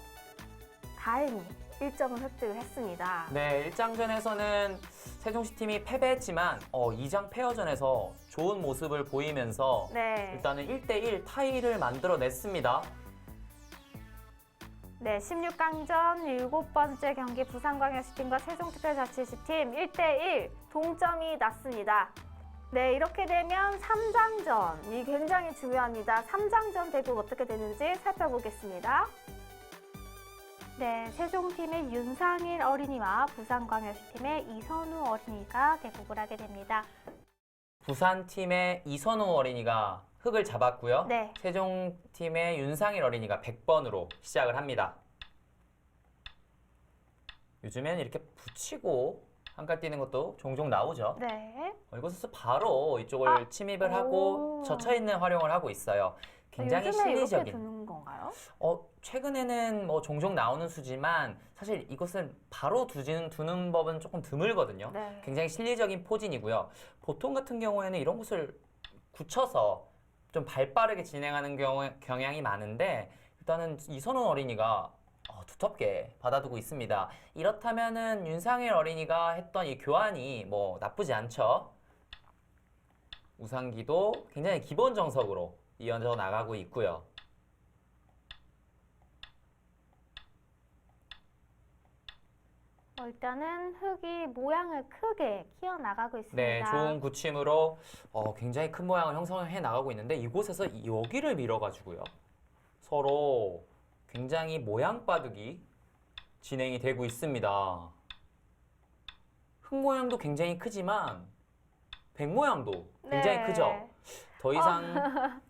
[SPEAKER 1] 다행히 1점을 획득을 했습니다.
[SPEAKER 2] 네, 1장전에서는 세종시 팀이 패배했지만 2장 페어전에서 좋은 모습을 보이면서
[SPEAKER 1] 네.
[SPEAKER 2] 일단은 1대1 타이를 만들어냈습니다.
[SPEAKER 1] 네, 16강전 7번째 경기 부산광역시팀과 세종특별자치시팀 1대1 동점이 났습니다. 네, 이렇게 되면 3장전이 굉장히 중요합니다. 3장전 대국 어떻게 되는지 살펴보겠습니다. 네, 세종팀의 윤상일 어린이와 부산광역시팀의 이선우 어린이가 대국을 하게 됩니다.
[SPEAKER 2] 부산팀의 이선우 어린이가 흙을 잡았고요.
[SPEAKER 1] 네.
[SPEAKER 2] 세종팀의 윤상일 어린이가 100번으로 시작을 합니다. 요즘엔 이렇게 붙이고 한깔 뛰는 것도 종종 나오죠.
[SPEAKER 1] 네.
[SPEAKER 2] 이곳에서 바로 이쪽을 침입을 하고
[SPEAKER 1] 오.
[SPEAKER 2] 젖혀있는 활용을 하고 있어요. 굉장히
[SPEAKER 1] 요즘에 이렇게
[SPEAKER 2] 실리적인.
[SPEAKER 1] 두는 건가요?
[SPEAKER 2] 최근에는 뭐 종종 나오는 수지만 사실 이것은 바로 두는 법은 조금 드물거든요.
[SPEAKER 1] 네.
[SPEAKER 2] 굉장히 실리적인 포진이고요. 보통 같은 경우에는 이런 것을 굳혀서 좀 발빠르게 진행하는 경향이 많은데 일단은 이선우 어린이가 두텁게 받아두고 있습니다. 이렇다면은 윤상일 어린이가 했던 이 교환이 뭐 나쁘지 않죠. 우상기도 굉장히 기본 정석으로 이어져 나가고 있고요.
[SPEAKER 1] 일단은 흙이 모양을 크게 키워나가고 있습니다.
[SPEAKER 2] 네, 좋은 굳힘으로 굉장히 큰 모양을 형성해 나가고 있는데 이곳에서 여기를 밀어가지고요. 서로 굉장히 모양 바둑이 진행이 되고 있습니다. 흙 모양도 굉장히 크지만 백 모양도 굉장히
[SPEAKER 1] 네.
[SPEAKER 2] 크죠. 더 이상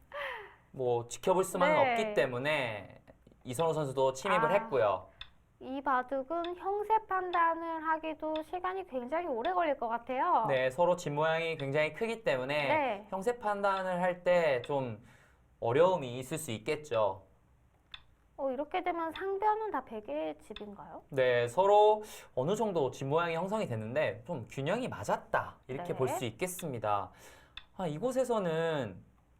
[SPEAKER 2] 뭐 지켜볼 수만은
[SPEAKER 1] 네.
[SPEAKER 2] 없기 때문에 이선호 선수도 침입을 했고요.
[SPEAKER 1] 이 바둑은 형세 판단을 하기도 시간이 굉장히 오래 걸릴 것 같아요.
[SPEAKER 2] 네, 서로 집 모양이 굉장히 크기 때문에
[SPEAKER 1] 네.
[SPEAKER 2] 형세 판단을 할 때 좀 어려움이 있을 수 있겠죠.
[SPEAKER 1] 이렇게 되면 상대는 다 베개의 집인가요?
[SPEAKER 2] 네, 서로 어느 정도 집 모양이 형성이 됐는데 좀 균형이 맞았다 이렇게
[SPEAKER 1] 네.
[SPEAKER 2] 볼 수 있겠습니다. 이곳에서는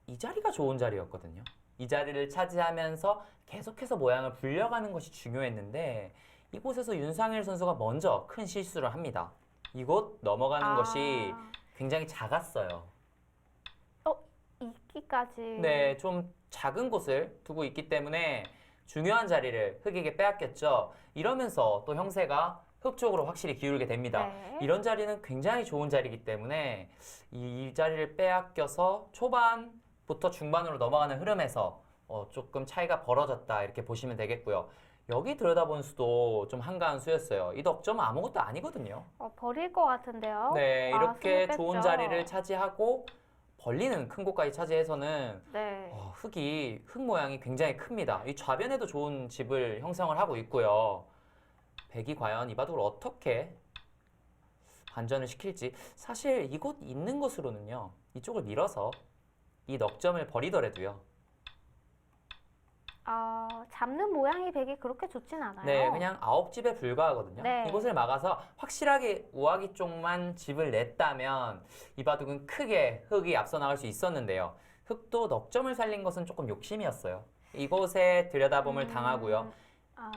[SPEAKER 2] 이 자리가 좋은 자리였거든요. 이 자리를 차지하면서 계속해서 모양을 불려가는 것이 중요했는데 이곳에서 윤상일 선수가 먼저 큰 실수를 합니다. 이곳 넘어가는 것이 굉장히 작았어요.
[SPEAKER 1] 이끼까지.
[SPEAKER 2] 네, 좀 작은 곳을 두고 있기 때문에 중요한 자리를 흑에게 빼앗겼죠. 이러면서 또 형세가 흑 쪽으로 확실히 기울게 됩니다.
[SPEAKER 1] 네.
[SPEAKER 2] 이런 자리는 굉장히 좋은 자리이기 때문에 이 자리를 빼앗겨서 초반부터 중반으로 넘어가는 흐름에서 조금 차이가 벌어졌다 이렇게 보시면 되겠고요. 여기 들여다본 수도 좀 한가한 수였어요. 이 넉점은 아무것도 아니거든요.
[SPEAKER 1] 버릴 것 같은데요.
[SPEAKER 2] 네, 이렇게
[SPEAKER 1] 승리
[SPEAKER 2] 좋은
[SPEAKER 1] 뺐죠.
[SPEAKER 2] 자리를 차지하고 벌리는 큰 곳까지 차지해서는
[SPEAKER 1] 네.
[SPEAKER 2] 흙 모양이 굉장히 큽니다. 이 좌변에도 좋은 집을 형성을 하고 있고요. 백이 과연 이 바둑을 어떻게 반전을 시킬지. 사실 이곳 있는 것으로는요. 이쪽을 밀어서 이 넉점을 버리더라도요.
[SPEAKER 1] 잡는 모양이 백이 그렇게 좋진 않아요.
[SPEAKER 2] 네, 그냥 9집에 불과하거든요.
[SPEAKER 1] 네.
[SPEAKER 2] 이곳을 막아서 확실하게 우아기 쪽만 집을 냈다면 이 바둑은 크게 흑이 앞서 나갈 수 있었는데요. 흑도 넉점을 살린 것은 조금 욕심이었어요. 이곳에 들여다봄을 당하고요.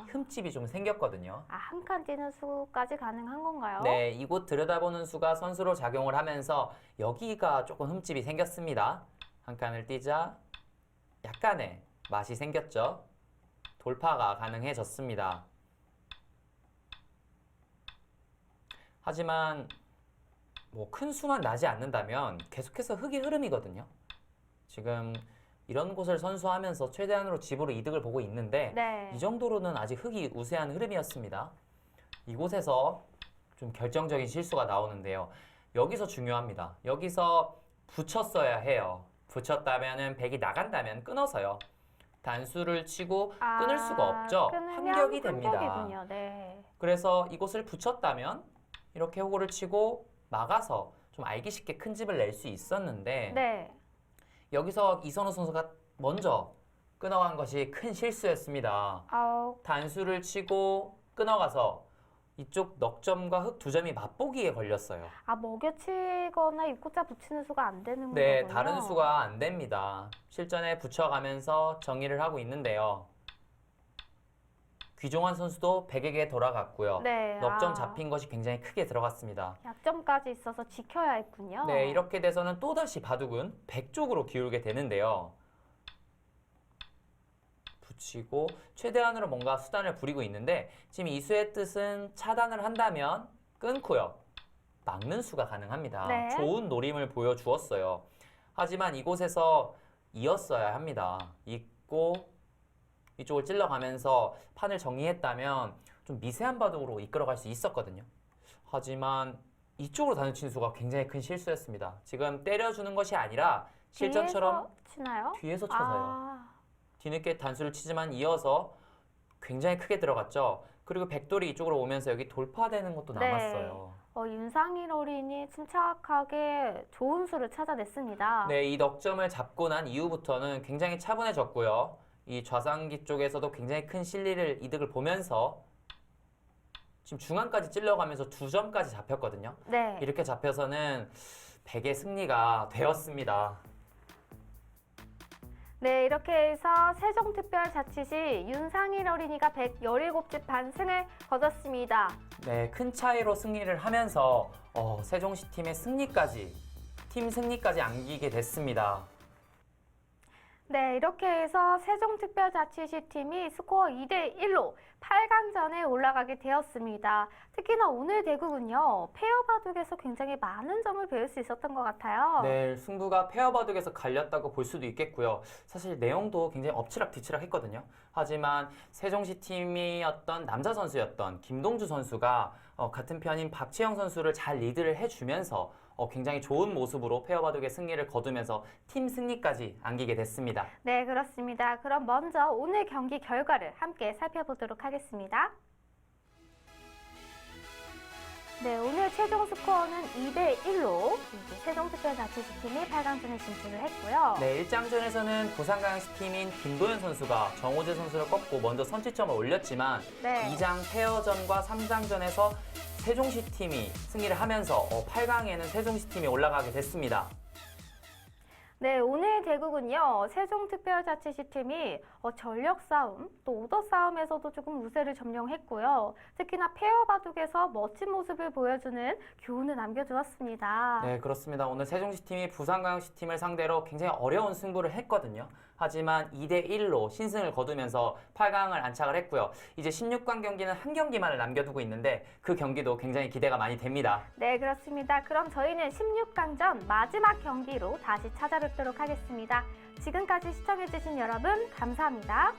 [SPEAKER 2] 흠집이 좀 생겼거든요.
[SPEAKER 1] 한 칸 뛰는 수까지 가능한 건가요?
[SPEAKER 2] 네, 이곳 들여다보는 수가 선수로 작용을 하면서 여기가 조금 흠집이 생겼습니다. 한 칸을 뛰자 약간의 맛이 생겼죠. 돌파가 가능해졌습니다. 하지만 뭐 큰 수만 나지 않는다면 계속해서 흑의 흐름이거든요. 지금 이런 곳을 선수하면서 최대한으로 집으로 이득을 보고 있는데
[SPEAKER 1] 네.
[SPEAKER 2] 이 정도로는 아직 흑이 우세한 흐름이었습니다. 이곳에서 좀 결정적인 실수가 나오는데요. 여기서 중요합니다. 여기서 붙였어야 해요. 붙였다면은 백이 나간다면 끊어서요. 단수를 치고 끊을 수가 없죠. 환격이 됩니다.
[SPEAKER 1] 환격이군요. 네.
[SPEAKER 2] 그래서 이곳을 붙였다면 이렇게 호구를 치고 막아서 좀 알기 쉽게 큰 집을 낼 수 있었는데
[SPEAKER 1] 네.
[SPEAKER 2] 여기서 이선우 선수가 먼저 끊어간 것이 큰 실수였습니다. 단수를 치고 끊어가서 이쪽 넉점과 흑 두 점이 맛보기에 걸렸어요.
[SPEAKER 1] 먹여치거나 입구자 붙이는 수가 안 되는 거군요.
[SPEAKER 2] 네, 다른 수가 안 됩니다. 실전에 붙여가면서 정리를 하고 있는데요. 귀종환 선수도 백에게 돌아갔고요.
[SPEAKER 1] 네,
[SPEAKER 2] 넉점 잡힌 것이 굉장히 크게 들어갔습니다.
[SPEAKER 1] 약점까지 있어서 지켜야 했군요.
[SPEAKER 2] 네, 이렇게 돼서는 또다시 바둑은 백 쪽으로 기울게 되는데요. 붙이고 최대한으로 뭔가 수단을 부리고 있는데 지금 이수의 뜻은 차단을 한다면 끊고요. 막는 수가 가능합니다.
[SPEAKER 1] 네.
[SPEAKER 2] 좋은 노림을 보여주었어요. 하지만 이곳에서 이었어야 합니다. 잇고 이쪽을 찔러가면서 판을 정리했다면 좀 미세한 바둑으로 이끌어갈 수 있었거든요. 하지만 이쪽으로 단수 수가 굉장히 큰 실수였습니다. 지금 때려주는 것이 아니라 실전처럼
[SPEAKER 1] 뒤에서 치나요?
[SPEAKER 2] 뒤에서 쳐서요. 뒤늦게 단수를 치지만 이어서 굉장히 크게 들어갔죠. 그리고 백돌이 이쪽으로 오면서 여기 돌파되는 것도
[SPEAKER 1] 네.
[SPEAKER 2] 남았어요.
[SPEAKER 1] 윤상일 어린이 침착하게 좋은 수를 찾아냈습니다.
[SPEAKER 2] 네, 이 넉점을 잡고 난 이후부터는 굉장히 차분해졌고요. 이 좌상기 쪽에서도 굉장히 큰 실리를 이득을 보면서 지금 중앙까지 찔러가면서 2점까지 잡혔거든요.
[SPEAKER 1] 네.
[SPEAKER 2] 이렇게 잡혀서는 백의 승리가 되었습니다.
[SPEAKER 1] 네, 이렇게 해서 세종특별자치시 윤상일 어린이가 117집 반승을 거뒀습니다.
[SPEAKER 2] 네, 큰 차이로 승리를 하면서 세종시 팀의 팀 승리까지 안기게 됐습니다.
[SPEAKER 1] 네, 이렇게 해서 세종특별자치시 팀이 스코어 2대1로 8강전에 올라가게 되었습니다. 특히나 오늘 대국은요, 페어 바둑에서 굉장히 많은 점을 배울 수 있었던 것 같아요.
[SPEAKER 2] 네, 승부가 페어 바둑에서 갈렸다고 볼 수도 있겠고요. 사실 내용도 굉장히 엎치락뒤치락 했거든요. 하지만 세종시 팀이었던 남자 선수였던 김동주 선수가 같은 편인 박지영 선수를 잘 리드를 해주면서 굉장히 좋은 모습으로 페어 바둑의 승리를 거두면서 팀 승리까지 안기게 됐습니다.
[SPEAKER 1] 네, 그렇습니다. 그럼 먼저 오늘 경기 결과를 함께 살펴보도록 하겠습니다. 네, 오늘 최종 스코어는 2대1로 세종특별자치시 팀이 8강전에 진출을 했고요.
[SPEAKER 2] 네, 1장전에서는 부산광역시 팀인 김도현 선수가 정호재 선수를 꺾고 먼저 선취점을 올렸지만
[SPEAKER 1] 네.
[SPEAKER 2] 2장 페어전과 3장전에서 세종시 팀이 승리를 하면서 8강에는 세종시 팀이 올라가게 됐습니다.
[SPEAKER 1] 네, 오늘 대국은요, 세종특별자치시팀이 전력 싸움, 또 오더 싸움에서도 조금 우세를 점령했고요. 특히나 페어 바둑에서 멋진 모습을 보여주는 교훈을 남겨주었습니다.
[SPEAKER 2] 네, 그렇습니다. 오늘 세종시 팀이 부산광역시 팀을 상대로 굉장히 어려운 승부를 했거든요. 하지만 2대1로 신승을 거두면서 8강을 안착을 했고요. 이제 16강 경기는 한 경기만을 남겨두고 있는데 그 경기도 굉장히 기대가 많이 됩니다.
[SPEAKER 1] 네, 그렇습니다. 그럼 저희는 16강전 마지막 경기로 다시 찾아뵙도록 하겠습니다. 지금까지 시청해주신 여러분 감사합니다.